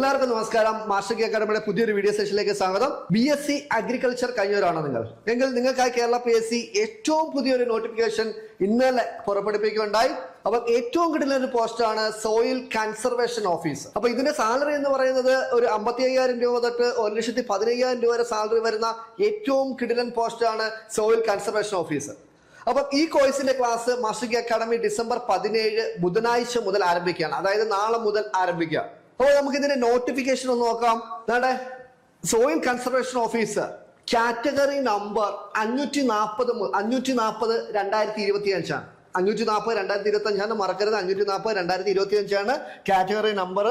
എല്ലാവർക്കും നമസ്കാരം. Master K അക്കാഡമിയുടെ പുതിയൊരു വീഡിയോ സെഷനിലേക്ക് സ്വാഗതം. BSc അഗ്രികൾച്ചർ കഴിഞ്ഞവരാണോ നിങ്ങൾ എങ്കിൽ നിങ്ങൾക്കായി കേരള PSC ഏറ്റവും പുതിയൊരു നോട്ടിഫിക്കേഷൻ ഇന്നലെ പുറപ്പെടുപ്പിക്കുകയുണ്ടായി. അപ്പൊ ഏറ്റവും കിട്ടുന്ന ഒരു പോസ്റ്റാണ് സോയിൽ കൺസർവേഷൻ ഓഫീസർ. അപ്പൊ ഇതിന്റെ സാലറി എന്ന് പറയുന്നത് ഒരു 55,000 രൂപ തൊട്ട് 1,15,000 രൂപ വരെ സാലറി വരുന്ന ഏറ്റവും കിടിലൻ പോസ്റ്റാണ് സോയിൽ കൺസർവേഷൻ ഓഫീസർ. അപ്പൊ ഈ കോഴ്സിന്റെ class master K academy December 17 ബുധനാഴ്ച മുതൽ ആരംഭിക്കുകയാണ്. അതായത് നാളെ മുതൽ ആരംഭിക്കുക. അപ്പോൾ നമുക്ക് ഇതിന്റെ നോട്ടിഫിക്കേഷൻ ഒന്ന് നോക്കാം. Soil conservation officer category number 540 2025 ആണ്. 540 2025 മറക്കരുത്. 540 2025 കാറ്റഗറി നമ്പർ.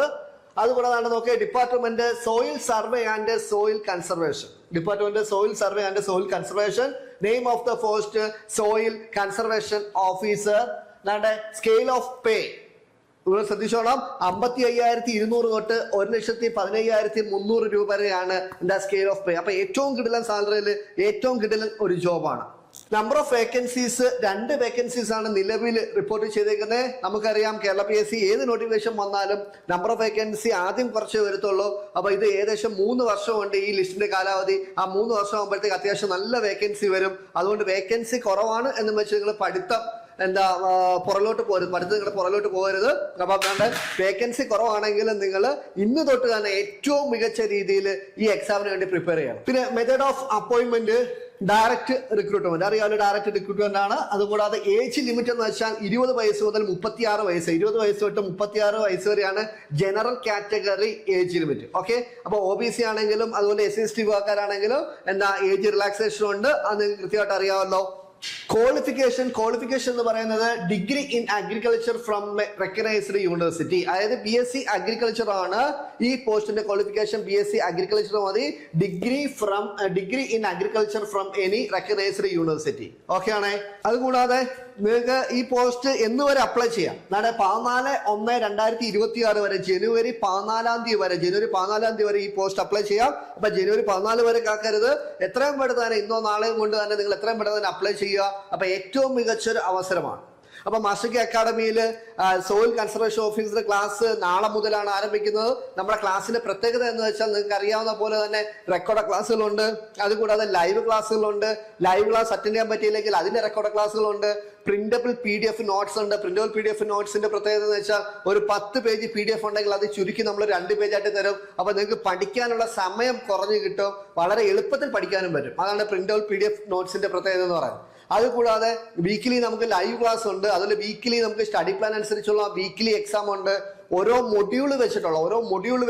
അതുകൂടാതെ നോക്കിയ department soil survey and soil conservation. Department soil survey and soil conservation. Name of the post soil conservation officer. Scale of pay നിങ്ങൾ ശ്രദ്ധിച്ചോളാം. 55,200 തൊട്ട് 1,15,300 രൂപ വരെയാണ് എന്താ സ്കെയിൽ ഓഫ് പേ. അപ്പൊ ഏറ്റവും കിടിലൻ സാലറിയിൽ ഏറ്റവും കിടിലൻ ഒരു ജോബാണ്. നമ്പർ ഓഫ് വേക്കൻസീസ് 2 വേക്കൻസീസ് ആണ് നിലവിൽ റിപ്പോർട്ട് ചെയ്തേക്കുന്നത്. നമുക്കറിയാം കേരള PSC ഏത് നോട്ടിഫിക്കേഷൻ വന്നാലും നമ്പർ ഓഫ് വേക്കൻസി ആദ്യം കുറച്ചേ വരത്തുള്ളൂ. അപ്പൊ ഇത് ഏകദേശം 3 വർഷമുണ്ട് ഈ ലിസ്റ്റിന്റെ കാലാവധി. ആ 3 വർഷം ആകുമ്പോഴത്തേക്ക് അത്യാവശ്യം നല്ല വേക്കൻസി വരും. അതുകൊണ്ട് വേക്കൻസി കുറവാണ് എന്ന് വെച്ച് നിങ്ങൾ പഠിത്തം പുറലോട്ട് പോരുത്. പഠിത്തം നിങ്ങളുടെ പുറലോട്ട് പോകരുത്. അപ്പൊ വേക്കൻസി കുറവാണെങ്കിൽ നിങ്ങൾ ഇന്ന് തൊട്ട് തന്നെ ഏറ്റവും മികച്ച രീതിയിൽ ഈ എക്സാമിന് വേണ്ടി പ്രിപ്പയർ ചെയ്യണം. പിന്നെ method of appointment direct recruitment. അറിയാമല്ലോ, ഡയറക്റ്റ് റിക്രൂട്ട്മെന്റ് ആണ്. അതുകൂടാതെ ഏജ് ലിമിറ്റ് എന്ന് വെച്ചാൽ 20 വയസ്സ് മുതൽ 36 വയസ്സ്. 20 വയസ്സ് തൊട്ട് 36 വയസ്സ് വരെയാണ് general category age limit. Okay. അപ്പൊ OBC ആണെങ്കിലും അതുപോലെ SC/ST വിഭാഗക്കാരാണെങ്കിലും എന്താ ഏജ് റിലാക്സേഷൻ ഉണ്ട്. അത് നിങ്ങൾക്ക് കൃത്യമായിട്ട് അറിയാമല്ലോ. ക്വാളിഫിക്കേഷൻ എന്ന് പറയുന്നത് degree in agriculture from recognised university. അതായത് BSc അഗ്രികൾച്ചർ ആണ് ഈ പോസ്റ്റിന്റെ ക്വാളിഫിക്കേഷൻ. BSc അഗ്രികൾച്ചർ മതി. Degree in agriculture from any recognised university. Okay ആണേ. അതുകൂടാതെ നിങ്ങൾക്ക് ഈ പോസ്റ്റ് എന്ന് വരെ അപ്ലൈ ചെയ്യാം. 14/1/2026 വരെ, ജനുവരി 14 വരെ ഈ പോസ്റ്റ് അപ്ലൈ ചെയ്യാം. അപ്പൊ ജനുവരി 14 വരെ കാക്കരുത്. എത്രയും പെട്ടെന്ന് തന്നെ ഇന്നോ നാളെയും കൊണ്ട് തന്നെ നിങ്ങൾ എത്രയും പെട്ടെന്ന് തന്നെ അപ്ലൈ ചെയ്യുക. അപ്പൊ ഏറ്റവും മികച്ചൊരു അവസരമാണ്. അപ്പൊ മാസ്റ്റർ കെ അക്കാഡമിയിൽ സോയിൽ കൺസർവേഷൻ ഓഫീസർ ക്ലാസ് നാളെ മുതലാണ് ആരംഭിക്കുന്നത്. നമ്മുടെ ക്ലാസ്സിന്റെ പ്രത്യേകത എന്ന് വെച്ചാൽ നിങ്ങൾക്ക് അറിയാവുന്ന പോലെ തന്നെ റെക്കോർഡ് ക്ലാസ്സുകളുണ്ട്. അതുകൂടാതെ ലൈവ് ക്ലാസ്സുകളുണ്ട്. ലൈവ് ക്ലാസ് അറ്റൻഡ് ചെയ്യാൻ പറ്റിയില്ലെങ്കിൽ അതിന്റെ റെക്കോർഡ് ക്ലാസ്സുകളുണ്ട്. പ്രിന്റബിൾ PDF നോട്ട്സ് ഉണ്ട്. പ്രിന്റബിൾ PDF നോട്ട്സിന്റെ പ്രത്യേകത എന്ന് വെച്ചാൽ ഒരു 10 പേജ് PDF ഉണ്ടെങ്കിൽ അത് ചുരുക്കി നമ്മൾ 2 പേജായിട്ട് തരും. അപ്പൊ നിങ്ങൾക്ക് പഠിക്കാനുള്ള സമയം കുറഞ്ഞു കിട്ടും. വളരെ എളുപ്പത്തിൽ പഠിക്കാനും പറ്റും. അതാണ് പ്രിന്റബിൾ PDF നോട്ട്സിന്റെ പ്രത്യേകത എന്ന് പറയുന്നത്. അതുകൂടാതെ വീക്കിലി നമുക്ക് ലൈവ് ക്ലാസ് ഉണ്ട്. അതുപോലെ വീക്കിലി നമുക്ക് സ്റ്റഡി പ്ലാൻ അനുസരിച്ചുള്ള വീക്കിലി എക്സാം ഉണ്ട്. ഓരോ മൊഡ്യൂൾ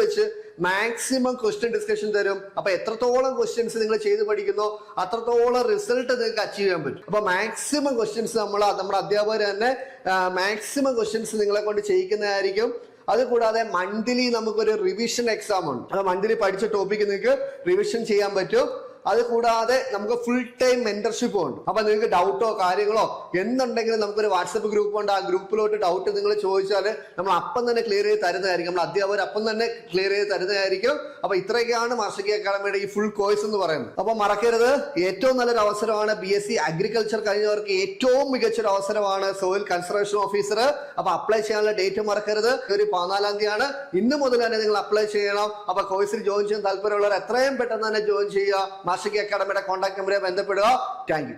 വെച്ച് മാക്സിമം ക്വസ്റ്റ്യൻ ഡിസ്കഷൻ തരും. അപ്പൊ എത്രത്തോളം ക്വസ്റ്റ്യൻസ് നിങ്ങൾ ചെയ്ത് പഠിക്കുന്നോ അത്രത്തോളം റിസൾട്ട് നിങ്ങൾക്ക് അച്ചീവ് ചെയ്യാൻ പറ്റും. അപ്പൊ മാക്സിമം ക്വസ്റ്റ്യൻസ് നമ്മുടെ അധ്യാപകർ തന്നെ മാക്സിമം ക്വസ്റ്റ്യൻസ് നിങ്ങളെ കൊണ്ട് ചെയ്യിക്കുന്നതായിരിക്കും. അതുകൂടാതെ മന്ത്ലി നമുക്കൊരു റിവിഷൻ എക്സാം ഉണ്ട്. അത് മന്ത്ലി പഠിച്ച ടോപ്പിക്ക് നിങ്ങൾക്ക് റിവിഷൻ ചെയ്യാൻ പറ്റും. അത് കൂടാതെ നമുക്ക് ഫുൾ ടൈം മെന്റർഷിപ്പും ഉണ്ട്. അപ്പൊ നിങ്ങൾക്ക് ഡൗട്ടോ കാര്യങ്ങളോ എന്തുണ്ടെങ്കിലും നമുക്കൊരു വാട്സപ്പ് ഗ്രൂപ്പ് ഉണ്ട്. ആ ഗ്രൂപ്പിലോട്ട് ഡൗട്ട് നിങ്ങൾ ചോദിച്ചാൽ നമ്മൾ അപ്പം തന്നെ ക്ലിയർ ചെയ്ത് തരുന്നതായിരിക്കും. നമ്മൾ അധ്യാപകർ അപ്പം തന്നെ ക്ലിയർ ചെയ്ത് തരുന്നതായിരിക്കും. അപ്പൊ ഇത്രയൊക്കെയാണ് മാസ്റ്റർ കെ അക്കാഡമിയുടെ ഈ ഫുൾ കോഴ്സ് എന്ന് പറയുന്നത്. അപ്പൊ മറക്കരുത്, ഏറ്റവും നല്ലൊരു അവസരമാണ്. BSc അഗ്രികൾച്ചർ കഴിഞ്ഞവർക്ക് ഏറ്റവും മികച്ചൊരു അവസരമാണ് സോയിൽ കൺസർവേഷൻ ഓഫീസർ. അപ്പൊ അപ്ലൈ ചെയ്യാനുള്ള ഡേറ്റ് മറക്കരുത്. ഒരു 14 തീയതിയാണ്. ഇന്ന് മുതൽ തന്നെ നിങ്ങൾ അപ്ലൈ ചെയ്യണം. അപ്പൊ കോഴ്സിൽ ജോയിൻ ചെയ്യാൻ താല്പര്യമുള്ളവർ എത്രയും പെട്ടെന്ന് തന്നെ ജോയിൻ ചെയ്യുക. മാസ്റ്റർ കെ അക്കാഡമിയുടെ കോൺടാക്ട് നമ്പറെ ബന്ധപ്പെടുക. Thank you.